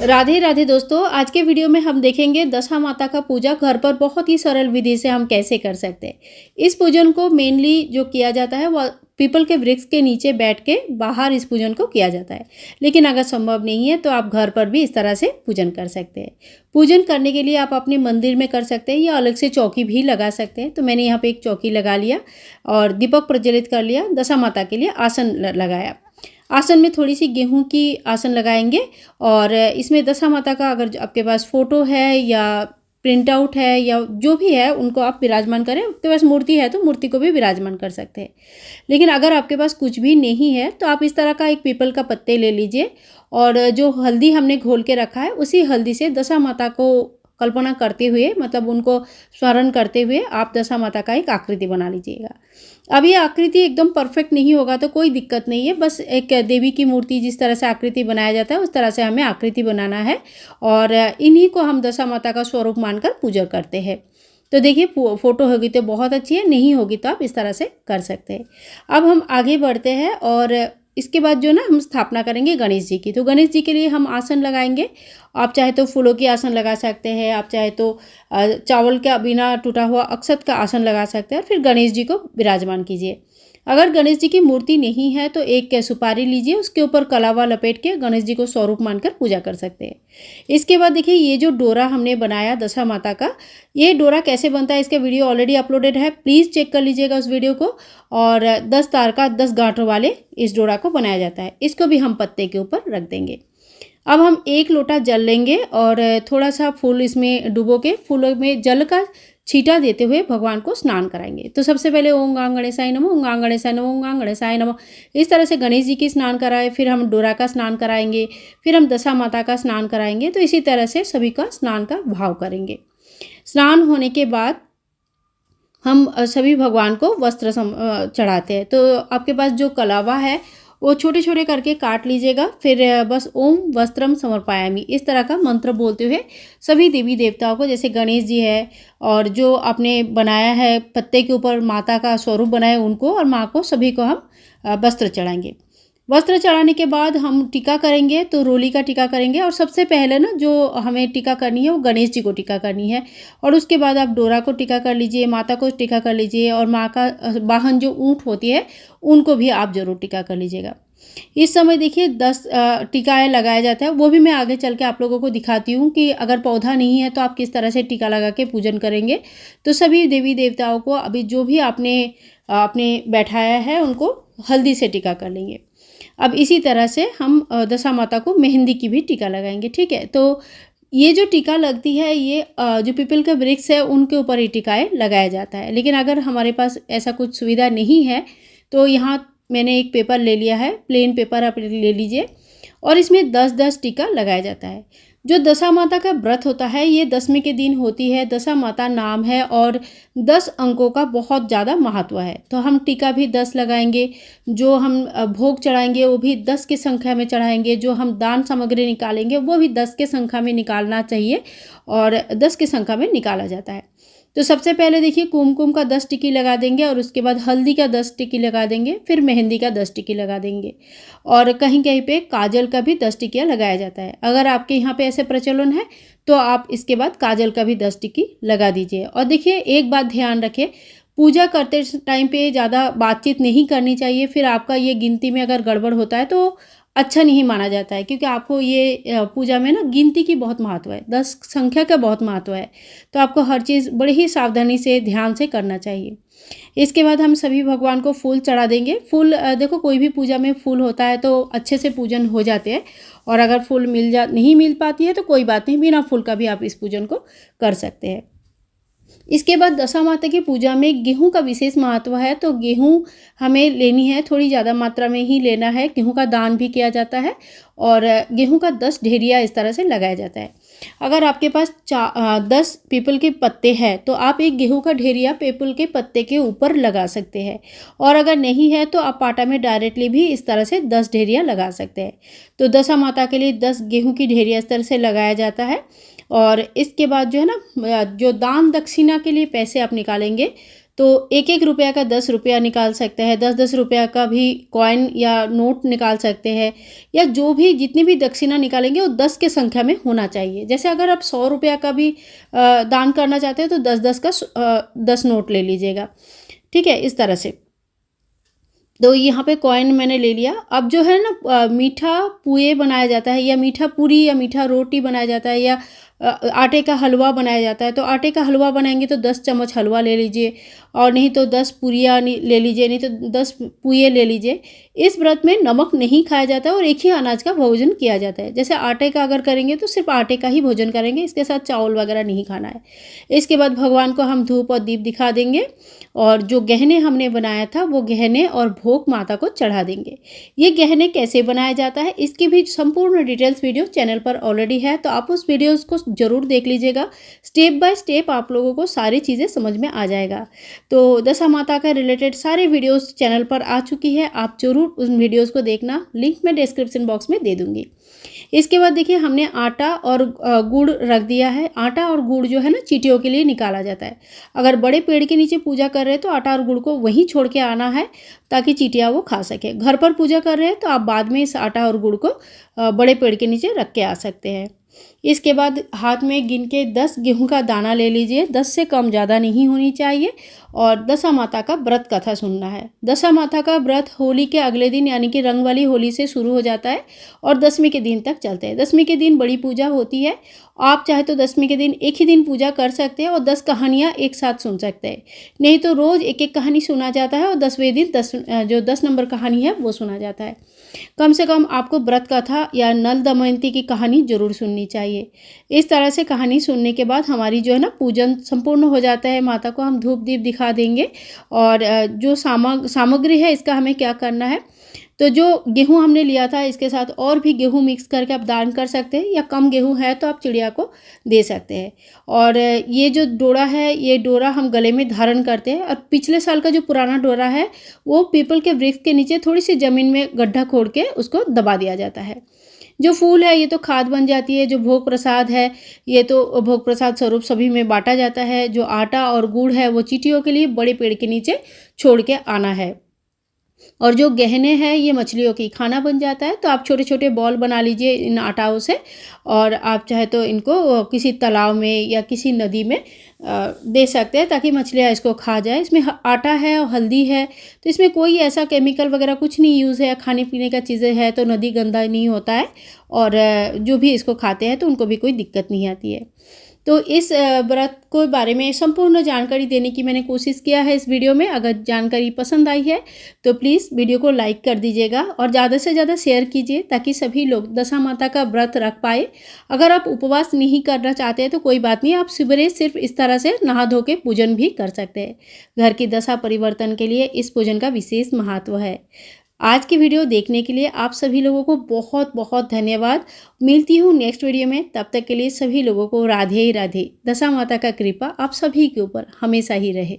राधे राधे दोस्तों, आज के वीडियो में हम देखेंगे दशा माता का पूजा घर पर बहुत ही सरल विधि से हम कैसे कर सकते हैं। इस पूजन को मेनली जो किया जाता है वह पीपल के वृक्ष के नीचे बैठ के बाहर इस पूजन को किया जाता है। लेकिन अगर संभव नहीं है तो आप घर पर भी इस तरह से पूजन कर सकते हैं। पूजन करने के लिए आप अपने मंदिर में कर सकते हैं या अलग से चौकी भी लगा सकते हैं। तो मैंने यहाँ पे एक चौकी लगा लिया और दीपक प्रज्वलित कर लिया। दशा माता के लिए आसन लगाया। आसन में थोड़ी सी गेहूं की आसन लगाएंगे और इसमें दशा माता का अगर आपके पास फ़ोटो है या प्रिंट आउट है या जो भी है उनको आप विराजमान करें। आपके पास मूर्ति है तो मूर्ति को भी विराजमान कर सकते हैं। लेकिन अगर आपके पास कुछ भी नहीं है तो आप इस तरह का एक पीपल का पत्ते ले लीजिए और जो हल्दी हमने घोल के रखा है उसी हल्दी से दशा माता को कल्पना करते हुए, मतलब उनको स्मरण करते हुए आप दशा माता का एक आकृति बना लीजिएगा। अब ये आकृति एकदम परफेक्ट नहीं होगा तो कोई दिक्कत नहीं है, बस एक देवी की मूर्ति जिस तरह से आकृति बनाया जाता है उस तरह से हमें आकृति बनाना है और इन्हीं को हम दशा माता का स्वरूप मानकर पूजा करते हैं। तो देखिए फ़ोटो होगी तो बहुत अच्छी है, नहीं होगी तो आप इस तरह से कर सकते हैं। अब हम आगे बढ़ते हैं और इसके बाद जो ना हम स्थापना करेंगे गणेश जी की। तो गणेश जी के लिए हम आसन लगाएंगे। आप चाहे तो फूलों की आसन लगा सकते हैं, आप चाहे तो चावल का बिना टूटा हुआ अक्षत का आसन लगा सकते हैं और फिर गणेश जी को विराजमान कीजिए। अगर गणेश जी की मूर्ति नहीं है तो एक सुपारी लीजिए, उसके ऊपर कलावा लपेट के गणेश जी को स्वरूप मानकर पूजा कर सकते हैं। इसके बाद देखिए ये जो डोरा हमने बनाया दशा माता का, ये डोरा कैसे बनता है इसका वीडियो ऑलरेडी अपलोडेड है, प्लीज़ चेक कर लीजिएगा उस वीडियो को। और 10 तार का 10 गांठों वाले इस डोरा को बनाया जाता है। इसको भी हम पत्ते के ऊपर रख देंगे। अब हम 1 लोटा जल लेंगे और थोड़ा सा फूल इसमें डुबो के फूलों में जल का छींटा देते हुए भगवान को स्नान कराएंगे। तो सबसे पहले ओम गां गणेशाय नमः, ओम गां गणेशाय नमः, ओम गां गणेशाय नमः, इस तरह से गणेश जी की स्नान कराए। फिर हम डोरा का स्नान कराएंगे, फिर हम दशा माता का स्नान कराएंगे। तो इसी तरह से सभी का स्नान का भाव करेंगे। स्नान होने के बाद हम सभी भगवान को वस्त्र चढ़ाते हैं। तो आपके पास जो कलावा है वो छोटे छोटे करके काट लीजिएगा। फिर बस ओम वस्त्रम समर्पयामि इस तरह का मंत्र बोलते हुए सभी देवी देवताओं को, जैसे गणेश जी है और जो आपने बनाया है पत्ते के ऊपर माता का स्वरूप बनाया उनको और माँ को, सभी को हम वस्त्र चढ़ाएंगे। वस्त्र चढ़ाने के बाद हम टीका करेंगे। तो रोली का टीका करेंगे और सबसे पहले ना जो हमें टीका करनी है वो गणेश जी को टीका करनी है और उसके बाद आप डोरा को टीका कर लीजिए, माता को टीका कर लीजिए और माँ का वाहन जो ऊँट होती है उनको भी आप जरूर टीका कर लीजिएगा। इस समय देखिए 10 टीका लगाया जाता है, वो भी मैं आगे चल के आप लोगों को दिखाती हूँ कि अगर पौधा नहीं है तो आप किस तरह से टीका लगा के पूजन करेंगे। तो सभी देवी देवताओं को अभी जो भी आपने बैठाया है उनको हल्दी से टीका कर लेंगे। अब इसी तरह से हम दशा माता को मेहंदी की भी टीका लगाएंगे, ठीक है। तो ये जो टीका लगती है ये जो पीपल के वृक्ष है उनके ऊपर ये टीकाएँ लगाया जाता है। लेकिन अगर हमारे पास ऐसा कुछ सुविधा नहीं है तो यहाँ मैंने एक पेपर ले लिया है, प्लेन पेपर आप ले लीजिए और इसमें 10-10 टीका लगाया जाता है। जो दशा माता का व्रत होता है ये 10वें के दिन होती है। दशा माता नाम है और 10 अंकों का बहुत ज़्यादा महत्व है। तो हम टीका भी 10 लगाएंगे, जो हम भोग चढ़ाएंगे वो भी 10 की संख्या में चढ़ाएंगे, जो हम दान सामग्री निकालेंगे वो भी 10 की संख्या में निकालना चाहिए और 10 की संख्या में निकाला जाता है। तो सबसे पहले देखिए कुमकुम का 10 टिक्की लगा देंगे और उसके बाद हल्दी का 10 टिक्की लगा देंगे, फिर मेहंदी का 10 टिक्की लगा देंगे और कहीं कहीं पे काजल का भी 10 टिक्कियाँ लगाया जाता है। अगर आपके यहाँ पे ऐसे प्रचलन है तो आप इसके बाद काजल का भी 10 टिक्की लगा दीजिए। और देखिए एक बात ध्यान रखें, पूजा करते टाइम पे ज़्यादा बातचीत नहीं करनी चाहिए। फिर आपका ये गिनती में अगर गड़बड़ होता है तो अच्छा नहीं माना जाता है, क्योंकि आपको ये पूजा में ना गिनती की बहुत महत्व है, 10 संख्या का बहुत महत्व है। तो आपको हर चीज़ बड़ी ही सावधानी से ध्यान से करना चाहिए। इसके बाद हम सभी भगवान को फूल चढ़ा देंगे। फूल देखो कोई भी पूजा में फूल होता है तो अच्छे से पूजन हो जाते हैं और अगर फूल नहीं मिल पाती है तो कोई बात नहीं, बिना फूल का भी आप इस पूजन को कर सकते हैं। इसके बाद दशा माता की पूजा में गेहूं का विशेष महत्व है। तो गेहूं हमें लेनी है, थोड़ी ज़्यादा मात्रा में ही लेना है। गेहूं का दान भी किया जाता है और गेहूं का 10 ढेरिया इस तरह से लगाया जाता है। अगर आपके पास 10 पीपल के पत्ते हैं तो आप एक गेहूं का ढेरिया पीपल के पत्ते के ऊपर लगा सकते हैं और अगर नहीं है तो आप पाटा में डायरेक्टली भी इस तरह से 10 ढेरिया लगा सकते हैं। तो दशा माता के लिए 10 गेहूं की ढेरिया इस तरह से लगाया जाता है। और इसके बाद जो है ना, जो दान दक्षिणा के लिए पैसे आप निकालेंगे तो 1-1 रुपया का 10 रुपया निकाल सकते हैं, 10-10 रुपया का भी कॉइन या नोट निकाल सकते हैं, या जो भी जितनी भी दक्षिणा निकालेंगे वो 10 के संख्या में होना चाहिए। जैसे अगर आप 100 रुपया का भी दान करना चाहते हैं तो 10-10 का 10 नोट ले लीजिएगा, ठीक है, इस तरह से। तो यहाँ पे कॉइन मैंने ले लिया। अब जो है ना मीठा पुए बनाया जाता है, या मीठा पूरी या मीठा रोटी बनाया जाता है, या आटे का हलवा बनाया जाता है। तो आटे का हलवा बनाएंगे तो 10 चम्मच हलवा ले लीजिए, और नहीं तो 10 पूरियाँ ले लीजिए, नहीं तो 10 पुए ले लीजिए। इस व्रत में नमक नहीं खाया जाता है और एक ही अनाज का भोजन किया जाता है। जैसे आटे का अगर करेंगे तो सिर्फ आटे का ही भोजन करेंगे, इसके साथ चावल वगैरह नहीं खाना है। इसके बाद भगवान को हम धूप और दीप दिखा देंगे, और जो गहने हमने बनाया था वो गहने और भोग माता को चढ़ा देंगे। ये गहने कैसे बनाया जाता है इसकी भी संपूर्ण डिटेल्स वीडियो चैनल पर ऑलरेडी है, तो आप उस वीडियोस को ज़रूर देख लीजिएगा। स्टेप बाय स्टेप आप लोगों को सारी चीज़ें समझ में आ जाएगा। तो दशा माता का रिलेटेड सारे वीडियोस चैनल पर आ चुकी है, आप जरूर उन वीडियोस को देखना, लिंक मैं डिस्क्रिप्शन बॉक्स में दे दूँगी। इसके बाद देखिए हमने आटा और गुड़ रख दिया है। आटा और गुड़ जो है ना चींटियों के लिए निकाला जाता है। अगर बड़े पेड़ के नीचे पूजा कर रहे हैं तो आटा और गुड़ को वहीं छोड़ के आना है, ताकि चींटियाँ वो खा सके। घर पर पूजा कर रहे हैं तो आप बाद में इस आटा और गुड़ को बड़े पेड़ के नीचे रख के आ सकते हैं। इसके बाद हाथ में गिन के 10 गेहूं का दाना ले लीजिए, 10 से कम ज़्यादा नहीं होनी चाहिए, और दशा माता का व्रत कथा सुनना है। दशा माता का व्रत होली के अगले दिन यानी कि रंग वाली होली से शुरू हो जाता है और 10वीं के दिन तक चलते हैं। 10वीं के दिन बड़ी पूजा होती है। आप चाहे तो 10वीं के दिन एक ही दिन पूजा कर सकते हैं और 10 कहानियाँ एक साथ सुन सकते हैं, नहीं तो रोज़ एक एक कहानी सुना जाता है और 10वें दिन 10 नंबर कहानी है वो सुना जाता है। कम से कम आपको व्रत कथा या नल दमयंती की कहानी जरूर सुननी चाहिए। इस तरह से कहानी सुनने के बाद हमारी जो है ना पूजन संपूर्ण हो जाता है। माता को हम धूप दीप दिखा देंगे, और जो सामग्री है इसका हमें क्या करना है, तो जो गेहूं हमने लिया था इसके साथ और भी गेहूं मिक्स करके आप दान कर सकते हैं, या कम गेहूं है तो आप चिड़िया को दे सकते हैं। और ये जो डोरा है, ये डोरा हम गले में धारण करते हैं, और पिछले साल का जो पुराना डोरा है वो पीपल के वृक्ष के नीचे थोड़ी सी ज़मीन में गड्ढा खोद के उसको दबा दिया जाता है। जो फूल है ये तो खाद बन जाती है, जो भोग प्रसाद है ये तो भोग प्रसाद स्वरूप सभी में बांटा जाता है। जो आटा और गुड़ है वो चींटियों के लिए बड़े पेड़ के नीचे छोड़ के आना है। और जो गहने हैं ये मछलियों की खाना बन जाता है। तो आप छोटे छोटे बॉल बना लीजिए इन आटाओं से, और आप चाहे तो इनको किसी तालाब में या किसी नदी में दे सकते हैं, ताकि मछलियाँ इसको खा जाए। इसमें आटा है और हल्दी है, तो इसमें कोई ऐसा केमिकल वगैरह कुछ नहीं यूज़ है। खाने पीने का चीज़ें है तो नदी गंदा नहीं होता है, और जो भी इसको खाते हैं तो उनको भी कोई दिक्कत नहीं आती है। तो इस व्रत के बारे में संपूर्ण जानकारी देने की मैंने कोशिश किया है इस वीडियो में। अगर जानकारी पसंद आई है तो प्लीज़ वीडियो को लाइक कर दीजिएगा, और ज़्यादा से ज़्यादा शेयर कीजिए, ताकि सभी लोग दशा माता का व्रत रख पाए। अगर आप उपवास नहीं करना चाहते हैं तो कोई बात नहीं, आप सुबह सिर्फ इस तरह से नहा धो के पूजन भी कर सकते हैं। घर की दशा परिवर्तन के लिए इस पूजन का विशेष महत्व है। आज की वीडियो देखने के लिए आप सभी लोगों को बहुत बहुत धन्यवाद। मिलती हूँ नेक्स्ट वीडियो में, तब तक के लिए सभी लोगों को राधे राधे। दशा माता का कृपा आप सभी के ऊपर हमेशा ही रहे।